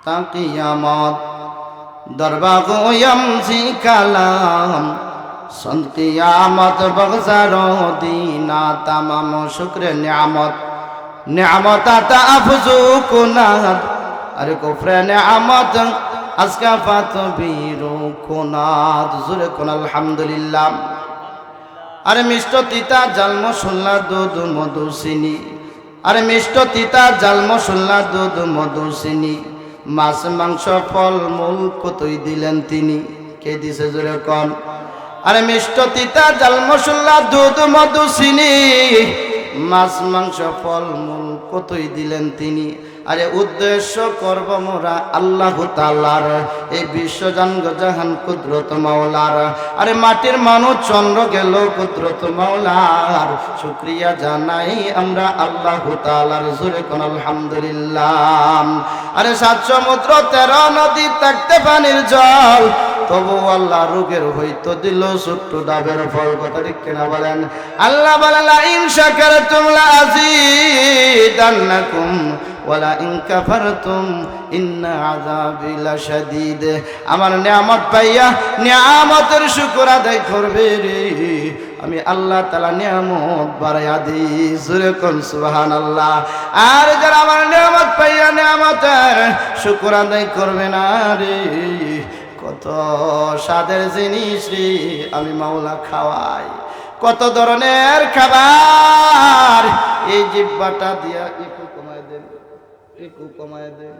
তা কিয়ামত দরবাগোয়ম জি কালাম সন কিয়ামত বগজার দিনা তামাম শুক্রে নিয়ামত নিয়ামত আতা আফজু কুনাদ আরে কুফরে নিয়ামত আজকা ফাত বীরু কুনাদ জুরে কুন আলহামদুলিল্লাহ। আরে মিষ্ট তিতা জাল মশলা দুধ মধু চিনি, আরে মিষ্ট তিতা জাল মশলা দুধ মধু চিনি, মাছ মাংস ফল মূল কতই দিলেন তিনি, কে দিছে জোরে কন। আরে মিষ্ট তিতা জাল মশলা দুধ মধু চিনি, মাছ মাংস ফল মূল কতই দিলেন তিনি। আরে উদ্দেশ্য করব মোরা আল্লাহ তাআলার, এই বিশ্ব জানগ জাহান কুদরত মাওলার। আরে মাটির মানুষ চন্দ্র গেল কুদরত মাওলার, শুকরিয়া জানাই আমরা আল্লাহ তাআলার, জোরে কোন আলহামদুলিল্লাহ। আরে ৭ সমুদ্র ১৩ নদী থাকতে পানির জল, তবু আল্লাহ রোগের হইতো দিল ছোট্ট ডাবের ফল, কথা ঠিক কিনা বলেন। আল্লাহ বলেন লা ইন শাকারতুম লা আযীদান্নাকুম ওয়ালা ইন কাফারতুম ইন্না আযাবি লাশাদীদ। আমার নিয়ামত পাইয়া নিয়ামতের শুকর আদায় করবে রে, আমি আল্লাহ তাআলা নিয়ামত বাড়াইয়া দিই, জোরে কোন সুবহানাল্লাহ। আর যারা আমার নিয়ামত পাইয়া নিয়ামতের শুকর আদায় করবে না রে, কত স্বাদের জিনিস রে আমি মাওলা খাওয়াই, কত ধরনের খাবার। এই জিহ্বাটা দিয়া একটু কমায় দেন, একটু কমায় দেন।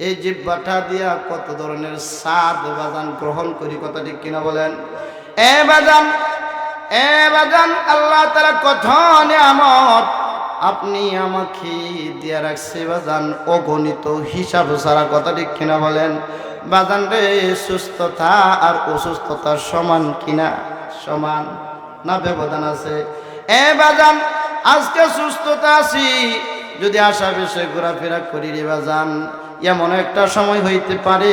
এই জিহ্বাটা দিয়া কত ধরনের স্বাদ বাজান গ্রহণ করি, কথা ঠিক কিনা বলেন। এ বাজান আল্লাহ তাআলা কত নিয়ামত আপনি আমাকে দিয়া রাখছে বাজান, অগণিত হিসাব ছাড়া, কথা ঠিক কিনা বলেন। বাজান রে, সুস্থতা আর অসুস্থতা সমান কিনা? সমান না ব্যবধান আছে? এ বাজান, আজকে সুস্থতা আছি, যদি আশা বেশে ঘোরাফেরা করি রে বাজান, এমন একটা সময় হইতে পারে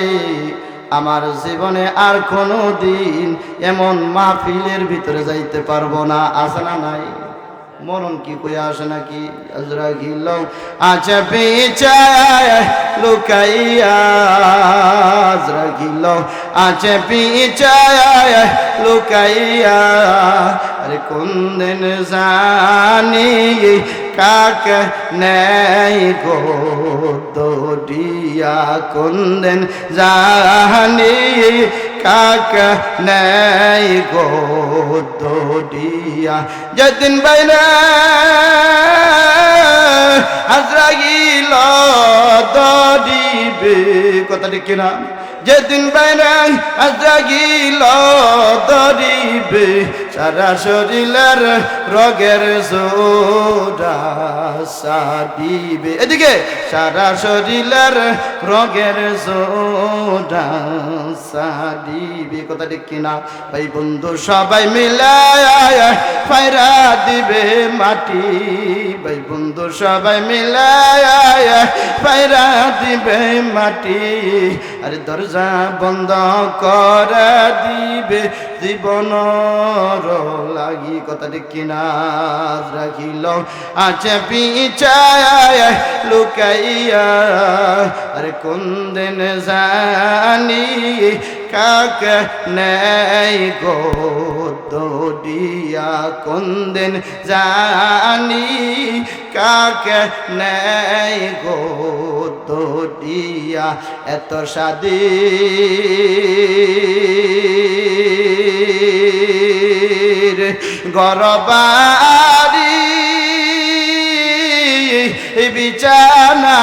আমার জীবনে আর কোনো দিন এমন মাহফিলের ভিতরে যাইতে পারবো না। আছে না নাই? মরণ কি কইয়া আসে নাকি? আজরাইল আছে পিছায় লুকাইয়া, আজরাইল আছে পিছায় লুকাইয়া, আরে কোন দিন জানি কাক নেই গো দৌড়িয়া, কোন দিন জানি কাক নেই গো দৌড়িয়া। যেদিন বাইরে আজরাইল দৌড়িবে, কথা ঠিক কিনা? যেদিন বাইরে আজরাইল দৌড়িবে, সারা শরীরের রোগের জোড়া সাদিবে, এদিকে সারা শরীরের রোগের জোড়া সাদিবে, কথা ঠিক কিনা? ভাই বন্ধু সবাই মিলায় ফায়রা দিবে মাটি, ভাই বন্ধু সবাই মিলায় ফায়রা দিবে মাটি, আরে দরজা বন্ধ করে দিবে জীবন লাগি, কথা ঠিক কিনা? রাখিল আছে পিছায় লুকাইয়া, আরে কোন দিন জানি কাক নেই গো দৌড়িয়া, কোন দিন জানি কাক নেই গো দৌড়িয়া। এত সাদি গরবারি বিছানা,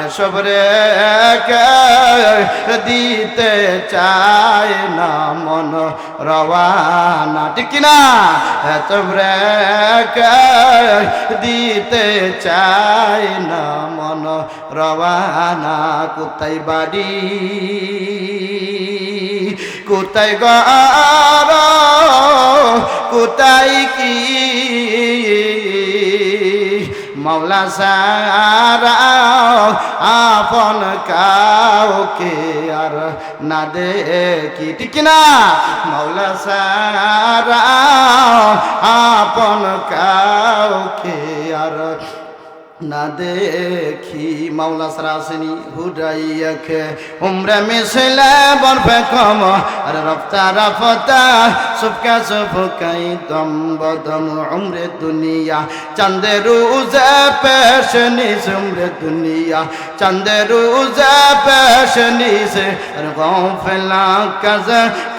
এসব রেখে দিতে চায় না মন রওয়ানা, ঠিক কিনা? এসব রেখে দিতে চায় না মন রওয়ানা। কোথায় বাড়ি কোথায় ঘর কোথায় কি, মৌলা সারা আপন কাউকে আর না দেখি, ঠিক না? মৌলা সারা আপন কাউকে আর না দেখি মাওলা সারা আসেনি হুরাইয়াকে উমরা মিছিলে বরফে কম আর রফতা রফতা সুবকা সুবকাই দম বদম উমরে দুনিয়া চাঁদে রোজে পেশনিস উমরে দুনিয়া চাঁদে রোজে পেশনিস আর গফলা কাজ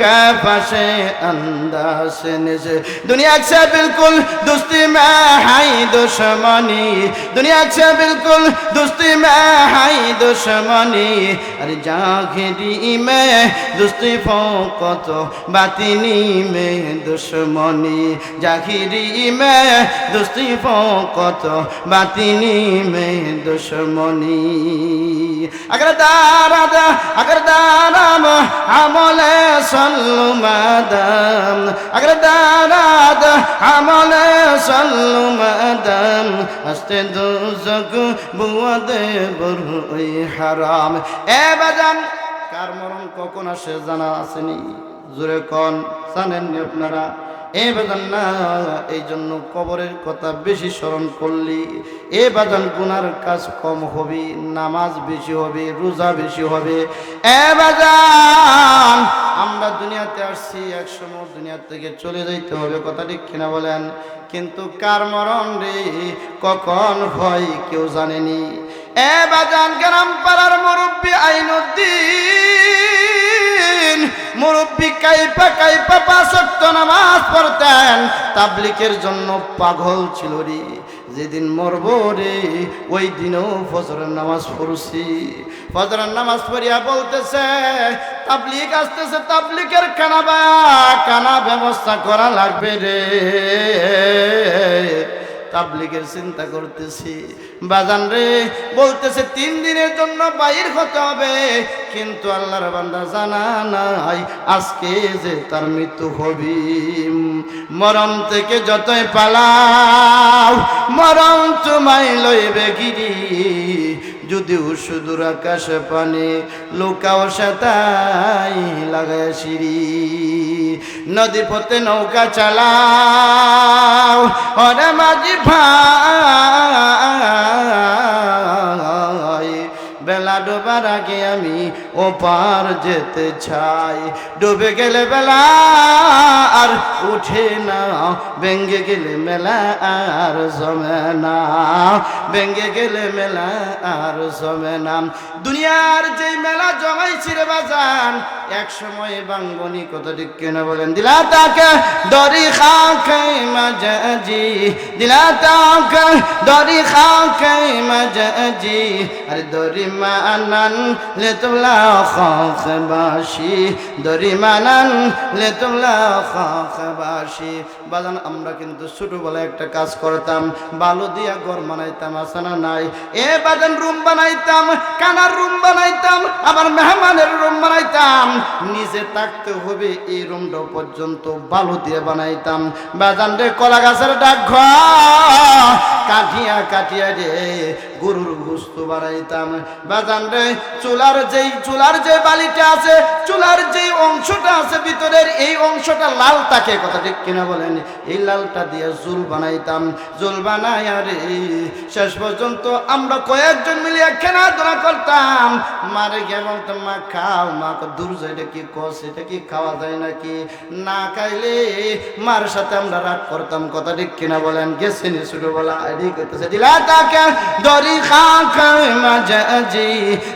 কাফাশে अंदाज निसे दुनिया से बिल्कुल दोस्ती में हाई दुश्मनी दुनिया से बिल्कुल दोस्ती में हाई दुश्मनी अरे जाहिरी में दोस्ती फोकत बातिनी में दुश्मनी जाहिरी में दोस्ती फोकत बातिनी में दुश्मनी अगर दाराम আমলে সল্লু মাদাম अगर दाराद আমলে সল্লু মাদাম হস্তে দুজক বুয়াদে বরুই হারাম এ বাজান কার মরণ কখন আসে জানা আসেনি জোরে কোন জানেননি আপনারা এ বাজান না এই জন্য কবরের কথা বেশি স্মরণ করলি এ বাজান গুনার কাজ কম হবে নামাজ বেশি হবে রোজা বেশি হবে এ বাজান আমরা দুনিয়াতে আসছি একসময় দুনিয়া থেকে চলে যাইতে হবে কথা ঠিক কিনা বলেন কিন্তু কার মরণ রে কখন হয় কেউ জানেনি এ বাজান গ্রাম পাড়ার মুরব্বী আইনুদ্দিন মুরব্বী কাইপা কাইপা ৫ ওয়াক্ত নামাজ পড়তেন তাবলীগের জন্য পাগল ছিল রে যেদিন মরব রে ওই দিনও ফজরের নামাজ পড়ছি ফজরের নামাজ পড়িয়া বলতেছে তাবলীগ আসতেছে তাবলীগের কানা ব্যবস্থা করা লাগবে রে তাবলীগের চিন্তা করতেছি বাজান রে বলতেছে ৩ দিনের জন্য বাইর হতে হবে কিন্তু আল্লাহর বান্দা জানা নাই আজকে যে তার মৃত্যু হবে মরণ থেকে যতই পালাও মরণ তোমায় লইবে গিরি যদিও সুদূর আকাশে পানে লুকাও সাতাই লাগায় সিঁড়ি নদী পথে নৌকা চালাও ওরে মাঝি ভাই বেলা ডোবার আগে আমি ওপার যেতে চাই ডুবে গেলে বেলা আর উঠে না ভেঙ্গে গেলে মেলা আর জমে না ভেঙ্গে গেলে মেলা আর জমে না দুনিয়ার যেই মেলা জমাইছি রে বাজান এক সময় বাঙ্গনি কত ঠিক কেন বলেন দিলা তাকে দরি খাই মাজি দিলা তাকে দরি খাই মাজি আরে দরি মানান লে তোমলা খাখবাসি দরি মানান লে তোমলা খাখবাসি বাজান আমরা কিন্তু ছোটবেলায় একটা কাজ করতাম বালু দিয়া ঘর বানাইতাম আসানা নাই এ বাজান রুম বানাইতাম কানার রুম বানাইতাম আবার মেহমানের রুম বানাইতাম নিজে থাকতে হবে এই রুমটা পর্যন্ত বালু দিয়ে বানাইতাম বাজান রে কলা গাছের ডাক ঘর কাটিয়া কাটিয়া রে গরুর গোস্ত বানাইতাম বাজান রে চুলার যে বালিটা আছে চুলার যে অংশটা আছে ভিতরের এই অংশটা লাল থাকে কথা ঠিক কিনা বলেন এই লালটা দিয়ে জুল বানাইতাম জুল বানাইয়া রে শেষ পর্যন্ত আমরা কয়েকজন মিলে খেলাধুলা করতাম মারে গিয়ে বলতাম মা খাও মা দূর এটা কি কস এটা কি খাওয়া যায় নাকি না খাইলে মার সাথে আমরা রাগ করতাম কথা ঠিক কিনা বলেন গেছে নি ছোটবেলা এদিক করতেছে দিলা তাকে দরি খাই মাজি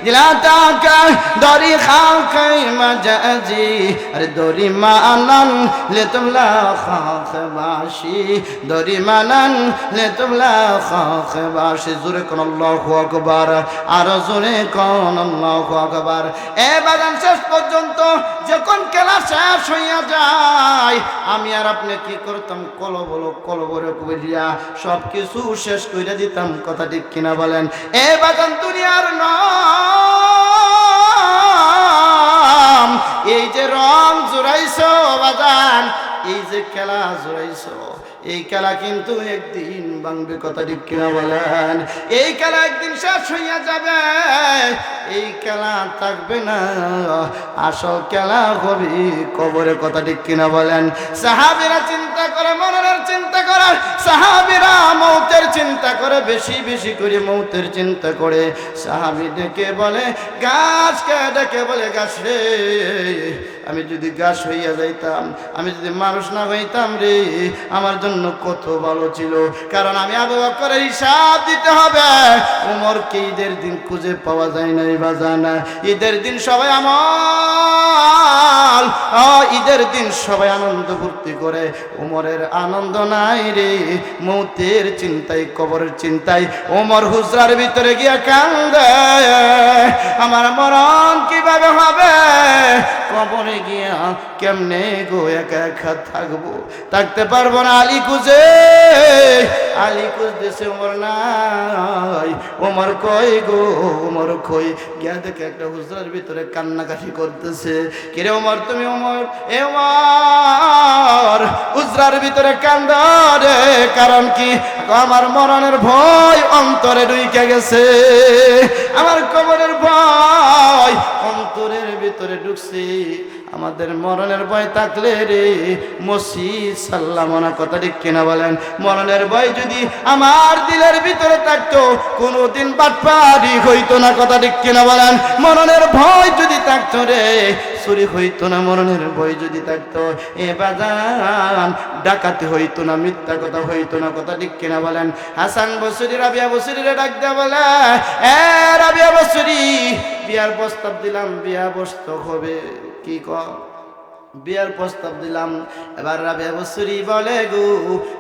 দিলা তাকে দরি খাই মাজি আরে দরি মানান লে তোমলা খাখবাসি দরি মানান লে তোমলা খাখবাসি জোরে কোন আল্লাহু আকবার আর জোরে কোন আল্লাহু আকবার এ বাগান শেষ পর্যন্ত যখন খেলা শেষ হইয়া যায় আমি আর আপনি কি করতাম কলবরে কইরা সব কিছু শেষ কইরা দিতাম কথা ঠিক কিনা বলেন এ বাগান দুনিয়ার নাম এই যে রং জুড়াইছো বাগান এই যে খেলা জুড়াইছো এই খেলা কিন্তু একদিন ভাঙবে, কথা ঠিক কিনা বলেন? এই খেলা একদিন শেষ হইয়া যাবে, এই খেলা থাকবে না। আসল খেলা হবে কবরে, কথা ঠিক কিনা বলেন? সাহাবীরা চিন্তা করে, মরণের চিন্তা করে, সাহাবীরা মৌতের চিন্তা করে, বেশি বেশি করে মৌতের চিন্তা করে। সাহাবী ডেকে বলে, গাছকে ডেকে বলে, গাছ রে, আমি যদি গাছ হইয়া যাইতাম, আমি যদি মানুষ না হইতাম রে, আমার জন্য কত ভালো ছিল। কারণ আমি আবু বকরের হিসাব দিতে হবে। ওমরকে ঈদের দিন খুঁজে পাওয়া যায় নাই বাজান। ঈদের দিন সবাই আমল, ঈদের দিন সবাই আনন্দ ফুর্তি করে, ওমরের আনন্দ নাই রে। মৌতের চিন্তায়, কবরের চিন্তায় ওমর হুজরার ভিতরে গিয়া কান্দে, আমার মরণ কিভাবে হবে, কবরে গিয়া কেমনে গো একা একা থাকবো, থাকতে পারবো না। আলী খুঁজে, আলী খুঁজতেছে, ওমর নাই। ওমর কই গো, ওমর কই? গিয়া দেখে একটা হুজরার ভিতরে কান্নাকাটি করতেছে। কিরে ওমর, তুমি? ওমর, এ ওমর হুজরার ভিতরে কান্দা রে, কারণ কি? আমার মরণের ভয় অন্তরে ঢুকে গেছে, আমার কবরের ভয় অন্তরের ভিতরে ঢুকছে। আমাদের মরণের ভয় থাকলে রে মসজিদ সাল্লাম না, কথা ঠিক কিনা বলেন? মরণের ভয় যদি আমার দিলের ভিতরে থাকতো, কোনোদিন বাটপারি হইতো না, কথা ঠিক কিনা বলেন? মরণের ভয় যদি থাকতো রে, চুরি হইতো না। মরণের ভয় যদি থাকতো, এ বাজান ডাকাতি হইতো না, মিথ্যা কথা হইতো না, কথা ঠিক কিনা বলেন? হাসান বসরি রাবিয়া বসরিরে ডাক দেয়া বলে, এ রাবিয়া বসরি, বিয়ার প্রস্তাব দিলাম, বিয়া বসতে হবে। কি কর? বিয়ার প্রস্তাব দিলাম। এবার রাবিয়া বসরি বলে, গো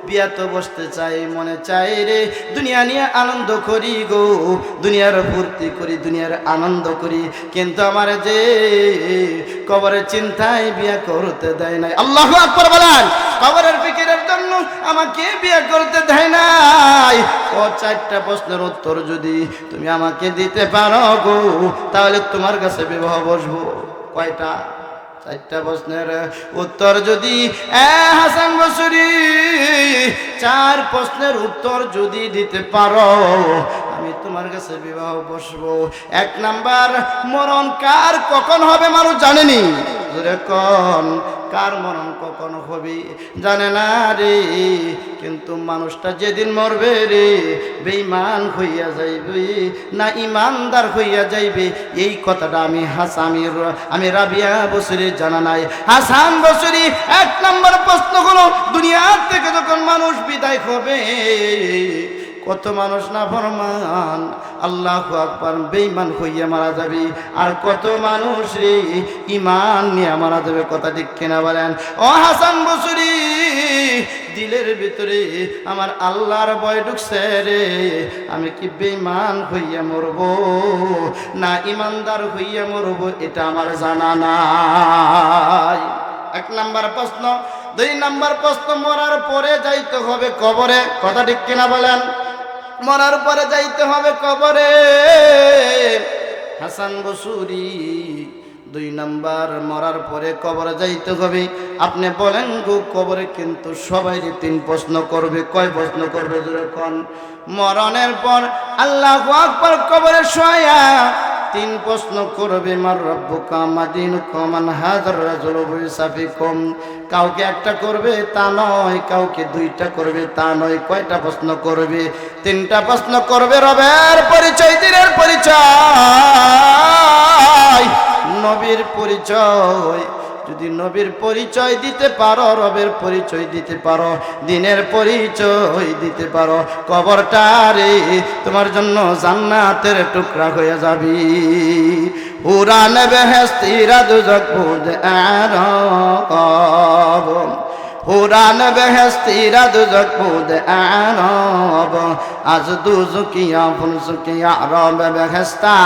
বিয়া তো বসতে চাই, মনে চাই রে, দুনিয়া নিয়ে আনন্দ করি গো, দুনিয়ার ফুর্তি করি, দুনিয়ার আনন্দ করি, কিন্তু আমার যে কবরের চিন্তায় বিয়া করতে দেয় নাই। আল্লাহু আকবার বলেন। কবরের ফিকিরের জন্য আমাকে বিয়ে করতে দেয় নাই। ও চারটা প্রশ্নের উত্তর যদি তুমি আমাকে দিতে পারো গো, তাহলে তোমার কাছে বিবাহ বসবো। কয়টা? চারটা প্রশ্নের উত্তর যদি হাসান বসরি চার প্রশ্নের উত্তর যদি দিতে পারো, আমি তোমার কাছে বিবাহ বসবো। এক নাম্বার, মরণ কার কখন হবে মানুষ জানেনি? কোন কার মরণ কখন হবে জানে না রে, কিন্তু মানুষটা যেদিন মরবে রে, বেঈমান হইয়া যাইবে না ইমানদার হইয়া যাইবে, এই কথাটা আমি রাবিয়া বসরি জানা নাই। হাসান বসরি এক নম্বর প্রশ্ন হলো, দুনিয়া থেকে যখন মানুষ বিদায় হবে, কত মানুষ না ফরমান আল্লাহু আকবার বেঈমান হইয়া মারা যাবে, আর কত মানুষ রে ঈমান নিয়ে মারা যাবে, কথা ঠিক কিনা বলেন? ও হাসান বসরি, দিলের ভিতরে আমার আল্লাহর ভয় ঢুকছে রে, আমি কি বেঈমান হইয়া মরব না ইমানদার হইয়া মরব, এটা আমার জানা নাই। এক নাম্বার প্রশ্ন। দুই নাম্বার প্রশ্ন, মরার পরে যাইতে হবে কবরে, কথা ঠিক কিনা বলেন? মরার পরে যাইতে হবে কবরে। হাসান বসরি, দুই নাম্বার, মরার পরে কবরে যাইতে হবে। আপনি বলেন গো, কবরে কিন্তু সবাই তিন প্রশ্ন করবে। কয় প্রশ্ন করবে যখন মরণের পর আল্লাহু আকবার কবরে শোয়া তিন প্রশ্ন করবে, মার রব্বুকা মা দীনুকা মান হাযার রাজুলু বিসাফিকুম। কাউকে একটা করবে তা নয়, কাউকে দুইটা করবে তা নয়। কয়টা প্রশ্ন করবে? তিনটা প্রশ্ন করবে। রবের পরিচয়, দিনের পরিচয়, নবীর পরিচয়। যদি নবীর পরিচয় দিতে পারো, রবের পরিচয় দিতে পারো, দিনের পরিচয় দিতে পারো, কবরটা রে তোমার জন্য জান্নাতের টুকরা হয়ে যাবি। উড়ান বেহেশতিরা দুজক বুদ আরব, উড়ান বেহেশতিরা দুজক বুদ আরব, আজ দুজকিয়া ফুলসুকিয়া রব বেহেশতা,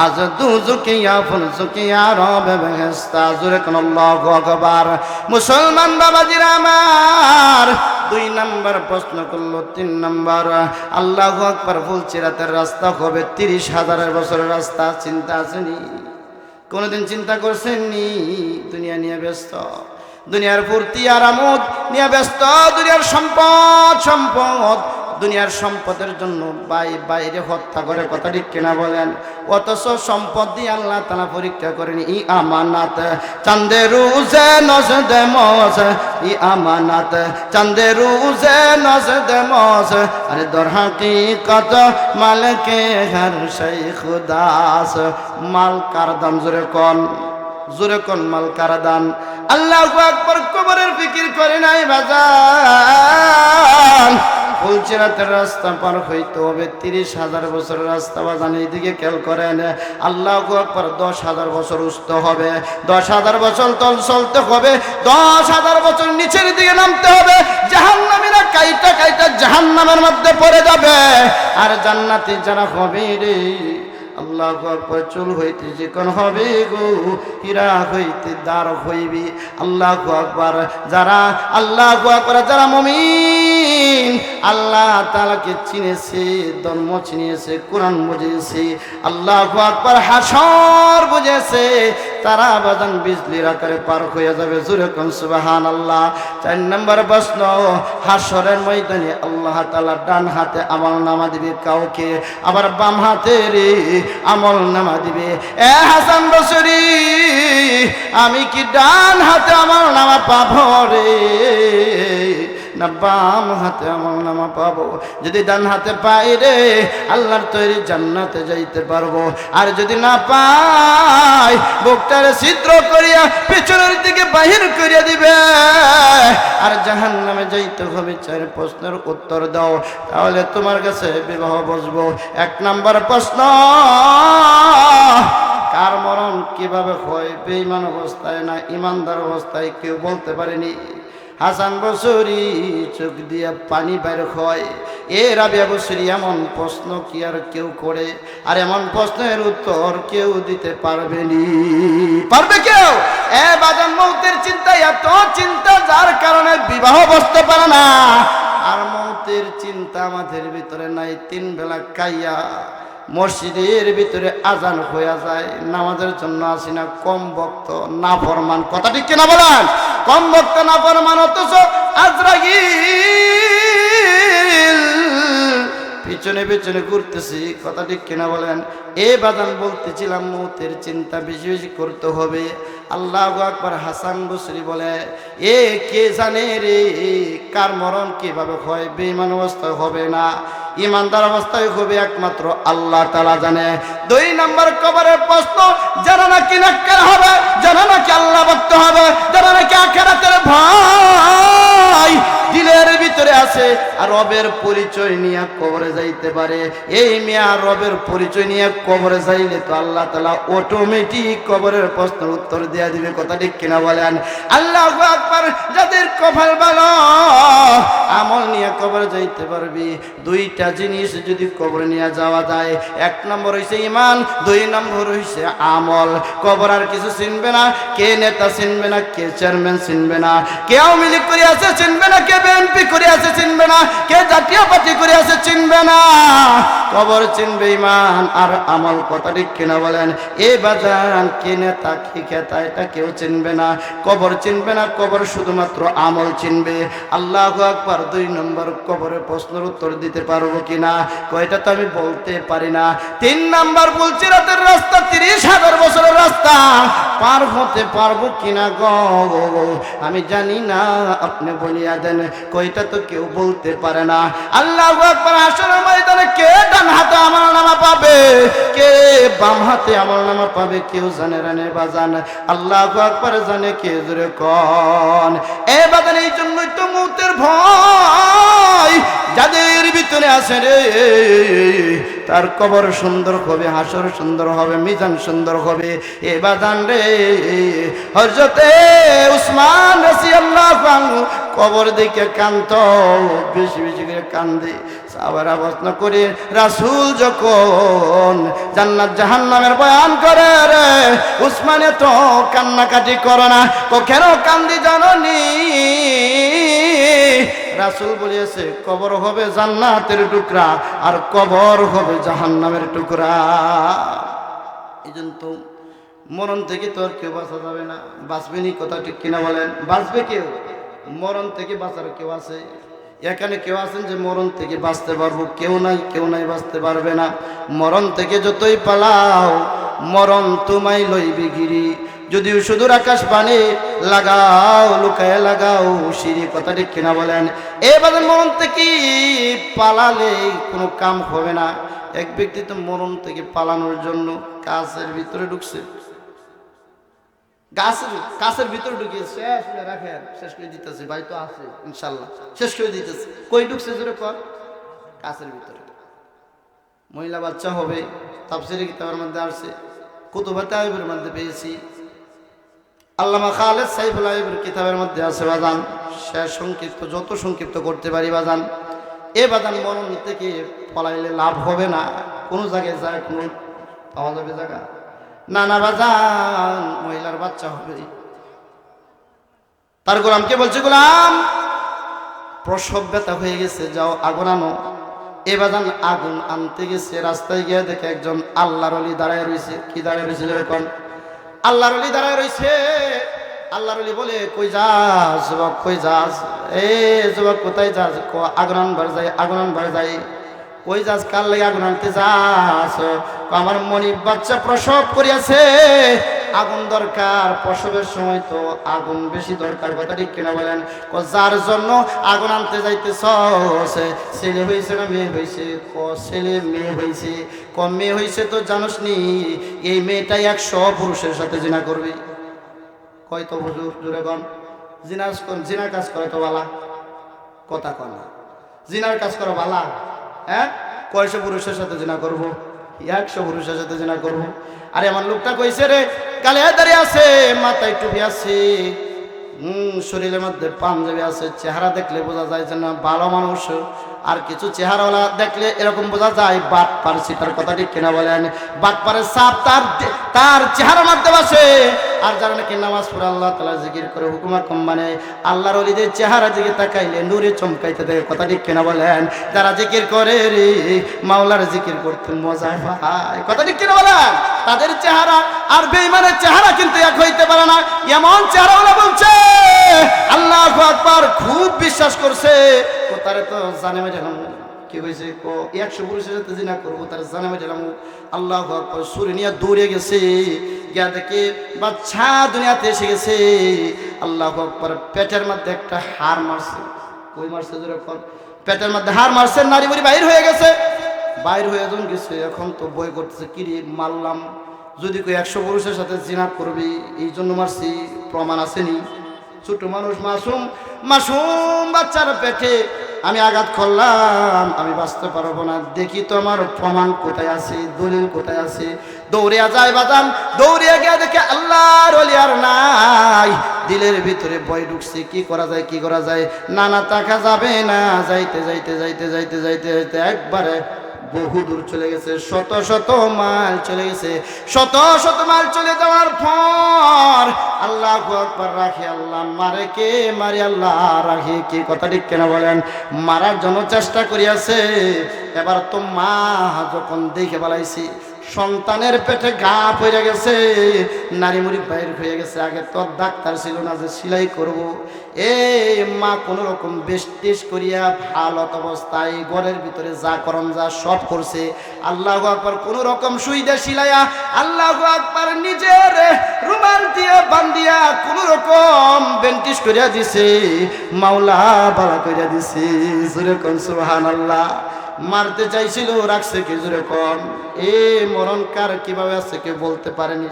আজ দুজকিয়া ফুলসুকিয়া রব বেহেশতা। জোরে কোন আল্লাহু আকবার। মুসলমান বাবাজিরা আমার, দুই নাম্বার প্রশ্ন করলো। তিন নাম্বার, আল্লাহু আকবার ফুলসিরাতের রাস্তা হবে 30,000 বছরের রাস্তা। চিন্তা আসেনি? কোনোদিন চিন্তা করছেননি? দুনিয়া নিয়ে ব্যস্ত। দুনিয়ার ফুর্তি আর আমোদ নিয়ে ব্যস্ত, দুনিয়ার সম্পদ দুনিয়ার সম্পদের জন্য বাইরে হত্যা করে, কথা ঠিক কিনা বলেন? অথচ সম্পদ দিয়ে আল্লাহ তাআলা পরীক্ষা করেন। ই আমানাত চাঁদে রোজে নজদে মজ, ই আমানাত চাঁদে রোজে নজদে মজ, আরে দর হাকিকত মালকে হর শাই খুদাস। মাল কার দাম? জোরে কোন মাল কার দান? আল্লাহু আকবার। কবরের ফিকির করে নাই বাজান। ফুলচিরাতের রাস্তা পার হইতে হবে 30,000 বছরের রাস্তা বাজান। এইদিকে খেয়াল করেন। আল্লাহু আকবার। 10,000 বছর উঠতে হবে, 10,000 বছর তল চলতে হবে, 10,000 বছর নিচের দিকে নামতে হবে। জাহান্নামীরা কাইটা জাহান্নামের মধ্যে পড়ে যাবে, আর জান্নাতি যারা হবে রে আল্লাহু আকবার। চুল হইতে চিকন হবে গো, হীরা হইতে দার হইবি। আল্লাহু আকবার। আল্লাহু আকবার যারা মুমিন, আল্লাহ তাআলাকে চিনেছে, ধর্ম চিনেছে, কোরআন বুঝেছে, আল্লাহু আকবার হাসর বুঝেছে, তারা বাজান বিজলির আকারে পার হয়ে যাবে। জোরে কোন সুবহানাল্লাহ। 4 নম্বর প্রশ্ন, হাসরের ময়দানে আল্লাহ তাআলা ডান হাতে আমলনামা দিবে কাউকে, আবার বাম হাতে রে আমলনামা দিবে। এ হাসান বসরি, আমি কি ডান হাতে আমলনামা পাবো রে, না বাম হাতে আমলনামা পাবো? যদি ডান হাতে পাই রে আল্লাহর তৈরি জান্নাতে যাইতে পারবো, আর যদি না পাই বুকটারে ছিদ্র করিয়া পিছনের দিকে বাহির করিয়া দিবে, আর জাহান্নামে যাইতে হবে। 4 প্রশ্নের উত্তর দাও, তাহলে তোমার কাছে বিবাহ বসবো। 1 নম্বর প্রশ্ন, কার মরণ কিভাবে হয়? বেঈমান অবস্থায় না ইমানদার অবস্থায়? কেউ বলতে পারেনি। হাসান বসরি চোখ দিয়া পানি বের হয়। এ রাবিয়া বসরি, এমন প্রশ্ন কি আর কেউ করে? আর এমন প্রশ্নের উত্তর কেউ দিতে পারবেনি। পারবে কেউ? এ বাজান, মৌতের চিন্তা, এত চিন্তা যার কারণে বিবাহ বসতে পারে না। আর মৌতের চিন্তা আমাদের ভিতরে নাই। 3 বেলা খাইয়া মসজিদের ভিতরে আজান হয়ে যায়, নামাজের জন্য আসি না, কম ভক্ত না ফরমান। কথা ঠিক কিনা বলেন? কম ভক্ত না ফরমান, অথচ আজরাইল পিছনে পিছনে ঘুরতেছি। কথা ঠিক কিনা বলেন? এ বাজান বলতেছিলাম, মৌতের চিন্তা বেশি বেশি করতে হবে। আল্লাহু আকবার। হাসান বসরি বলে, এ কে জানে রে কার মরণ কিভাবে হয়? বেঈমান অবস্থায় হবে না, ইমানদার অবস্থায় হবে, একমাত্র আল্লাহ তাআলা জানে। 2 নম্বর কবরের প্রশ্ন, যারা নাকি নেককার হবে, যারা নাকি আল্লাহ ভক্ত হবে, যারা নাকি আখিরাতের ভয় দিলের ভিতরে আছে, আর রবের পরিচয় নিয়ে কবরে যাইতে পারে। এই মিয়া রবের পরিচয় নিয়ে কবরে যাইলে তো আল্লাহ তাআলা অটোমেটিক কবরের প্রশ্নের উত্তর দেয়া দিবে। কথা ঠিক কিনা বলেন? আল্লাহু আকবার। যাদের কপাল ভালো, আমল নিয়ে কবরে যাইতে পারবি। 2টা জিনিস যদি কবরে নিয়ে যাওয়া যায়, 1 নম্বর হইছে ঈমান, 2 নম্বর হইছে আমল। কবর আর কিছু চিনবে না। কে নেতা চিনবে না, কে চেয়ারম্যান চিনবে না, কে আওয়ামী লীগ করে আছে চিনবে না, কে বিএনপি করে আছে চিনবে না, কে জাতীয় পার্টি করে আছে চিনবে না। কবর চিনবে ঈমান আর আমল। কথা ঠিক কিনা বলেন? এ বাজান, কে নেতা কি খেতা এটা কেউ চিনবে না, কবর চিনবে না। কবর শুধুমাত্র আমল চিনবে। আল্লাহু আকবার। 2 নম্বর, কবরের প্রশ্নের উত্তর দিতে পারবো কিনা? কয়টা তো আমি বলতে পারি না। 3 নম্বর, ফুলচিরাতের রাস্তা 30,000 বছরের রাস্তা পার হতে পারবো কিনা গো আমি জানি না, আপনি বলিয়া দেন। কয়টা তো কেউ বলতে পারে না। আল্লাহু আকবার। হাসরের ময়দানে কে ডান হাতে আমলনামা পাবে, কে বাম হাতে আমলনামা পাবে, কেউ জানে রানে বাজান? আল্লাহু আকবার জানে কে? জোরে কোন? এ বাজান, এই জন্যই তো মৌতের ভয় যাদের ভিতরে আছে রে, তার কবর সুন্দর হবে, হাসর সুন্দর হবে, মিজান সুন্দর হবে। এ বাজান রে, হযরতে উসমান রাদিয়াল্লাহু আনহু কবর দিকে কাঁদত, বেশি বেশি করে কান্দে। সাহাবারা প্রশ্ন করে, রাসূল যখন জান্নাত জাহান্নামের বয়ান করে রে, উসমানে তো কান্নাকাটি করে না, তো কেন কান্দি জানোনি? রাসূল বলেছে, কবর হবে জান্নাতের টুকরা আর কবর হবে জাহান্নামের টুকরা। এইজন্য তো মরণ থেকে তো আর কেউ বাঁচা যাবে না, বাঁচবেনি, কথা ঠিক কিনা বলেন? বাঁচবে কেউ? মরণ থেকে বাঁচার কেউ আছে? এখানে কেউ আছেন যে মরণ থেকে বাঁচতে পারবো? কেউ নাই, কেউ নাই, বাঁচতে পারবে না। মরণ থেকে যতই পালাও মরণ তোমায় লইবে গিরি। যদিও সুদূর আকাশ পানে লাগাও, লুকায় লাগাও সিঁড়ি, কথা ঠিক কিনা বলেন? এবারে মরণ থেকে পালালে কোনো কাম হবে না। এক ব্যক্তি তো মরণ থেকে পালানোর জন্য গাছের ভিতরে ঢুকছে, গাছের ভিতরে ঢুকিয়ে শেষ করে রাখেন, শেষ করে দিতেছে। ভাই তো আছে ইনশাল্লাহ, শেষ করে দিতেছে। কই ঢুকছে জোরে কর? গাছের ভিতরে। মহিলা বাচ্চা হবে, তাফসীরে কিতাবের মধ্যে আসছে, কুতুবে তাওহীদের মধ্যে পেয়েছি, আল্লামা খালেদ সাইফুল্লাহ এর কিতাবের মধ্যে আছে বাজান। শেষ সংক্ষিপ্ত, যত সংক্ষিপ্ত করতে পারি বাজান। এ বাজান মরণ থেকে পলাইলে লাভ হবে না। কোনো জায়গায় যায় কোনো পাওয়া যাবে জায়গা? না না বাজান, মহিলার বাচ্চা হবে। তার গোলামকে বলছে, গোলাম প্রসব ব্যথা হয়ে গেছে, যাও আগুন আনো। এ বাজান আগুন আনতে গেছে, রাস্তায় গিয়ে দেখে একজন আল্লাহর ওলি দাঁড়ায় রয়েছে। কি দাঁড়ায় রয়েছে এরকম? আল্লাহর ওলি দাঁড়ায় রয়েছে। আল্লাহর ওলি বলে, কই যাস যুবক, কই যাস? এ যুবক কোথায় যাস? আগুন আনবার যাই, আগুন আনবার যাই। কই যাস? কার লাগে আগুন আনতে যাস? আমার মনিব বাচ্চা প্রসব করিয়াছে, আগুন দরকার, প্রসবের সময় তো আগুন বেশি দরকার, কথা ঠিক কিনা বলেন? যার জন্য আগুন আনতে যাইতেছ, ছেলে হয়েছে না মেয়ে হয়েছে? ছেলে মেয়ে হয়েছে। মেয়ে হয়েছে তো জানোস নি, এই মেয়েটাই 100 পুরুষের সাথে জিনা করবে। কয় তো হুজুর জোরে কন? জিনার কাজ করে তো বালা, কথা কন না। জিনার কাজ করা বালা? হ্যাঁ, 100 পুরুষের সাথে জিনা করবো? 100 পুরুষের সাথে জিনা করবো? আরে আমার লোকটা কইছে রে, গালে দাঁড়িয়ে আছে, মাথায় টুপি আছে, শরীরের মধ্যে পাঞ্জাবি আছে, চেহারা দেখলে বোঝা যায় যে না ভালো মানুষ। আর কিছু চেহারাওয়ালা দেখলে এরকম বোঝা যায় বাট পারছি। তার কথা ঠিক কিনা বলেন? বাট পারের সাপ তার চেহারার মধ্যে বসে। আর যারা নাকি নামাজ পড়ে আল্লাহ তাআলা জিকির করে হুকুমা কম মানে, আল্লাহর ওলিদের চেহারা দিকে তাকাইলে নূরে চমকাইতে থাকে, কথা ঠিক কিনা বলেন? যারা জিকির করে রে মাওলার জিকির করতে মজা পায়, কথা ঠিক কিনা বলেন? তাদের চেহারা আর বেঈমানের চেহারা কিন্তু এক হইতে পারে না। এমন চেহারাওয়ালা বলছে আল্লাহু আকবার, খুব বিশ্বাস করছে, ও তারে তো জানে মেটালাম। কি হয়েছে? 100 পুরুষের সাথে জিনা করবো, তার জানে মেটালাম। আল্লাহু আকবার, সুরে নিয়ে দৌড়ে গেছে, গিয়া দেখে বাচ্চা দুনিয়াতে এসে গেছে। আল্লাহু আকবার, পেটের মধ্যে একটা হাড় মারছে। কই মারছে যখন? পেটের মধ্যে হাড় মারছে, নারী বুড়ি বাইর হয়ে গেছে। বাইর হয়ে যখন গেছে, এখন তো বই করতেছে, কিরে মারলাম, যদি কই 100 পুরুষের সাথে জিনা করবি এই জন্য মারছি, প্রমাণ আসেনি? ছোট মানুষ, মাসুম বাচ্চার পেটে আমি আঘাত করলাম, আমি বাঁচতে পারবো না, দেখি তো আমার প্রমাণ কোথায় আছে, দলিল কোথায় আছে। দৌড়িয়া যায় বাজান, দৌড়িয়া গিয়ে দেখে আল্লাহর ওলি আর নাই। দিলের ভিতরে ভয় ঢুকছে, কি করা যায়, কি করা যায়? না না, তাকা যাবে না। যাইতে যাইতে যাইতে যাইতে যাইতে যাইতে একবারে বহু দূর চলে গেছে, শত শত মাইল চলে গেছে। শত শত মাইল চলে যাওয়ার পর আল্লাহু আকবার, রাখি আল্লাহ, মারে কে? মারি আল্লাহ, রাখি কি? কথা ঠিক কেন বলেন? মারার জন্য চেষ্টা করিয়াছে। এবার তো মা যখন দেখে বলাইছি সন্তানের পেটে ঘা পড়ে গেছে, নারী মুড়ি বাইর হয়ে গেছে। আগে তো ডাক্তার ছিল না যে সেলাই করব। এই মা কোনো রকম বেশ টেস করিয়া ভালো অবস্থায় ঘরের ভিতরে যা করম যা সব করছে। আল্লাহু আকবার, কোনো রকম সুইদা সিলাইয়া আল্লাহু আকবার নিজের রুমাল দিয়ে বান্ধিয়া কোনো রকম বেন্টিস করিয়া দিছে, মাওলা বালা করিয়া দিছে। জোরে কোন সুবহানাল্লাহ। মারতে চাইছিল, রাখছে কি? জোরে কোন। এ মরণ কার কিভাবে আছে কেউ বলতে পারেনি।